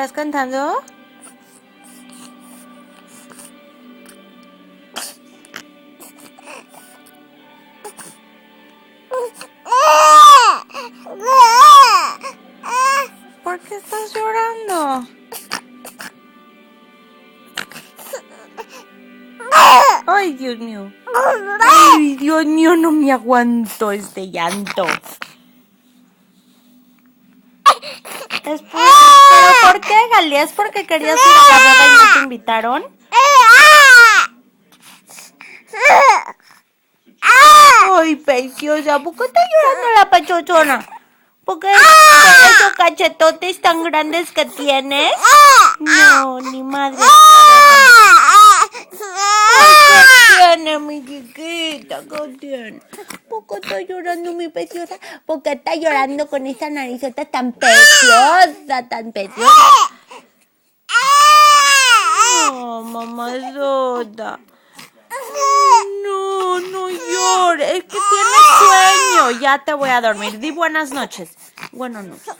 estás cantando? ¿Por qué estás llorando? Ay, Dios mío. Ay, Dios mío, no me aguanto este llanto. ¿Pero por qué, Gali? ¿Es porque querías ir a la boda y no te invitaron? Ay, preciosa, ¿por qué está llorando la pachochona? ¿Por qué con esos cachetotes tan grandes que tienes? No, ni madre. ¿Qué tiene, mi chiquita? ¿Qué tiene? ¿Por qué está llorando, mi preciosa? ¿Por qué está llorando con esa narizota tan preciosa, tan preciosa? No, mamazota. No, no llores, es que tienes sueño. Ya te voy a dormir. Di buenas noches. Buenas noches.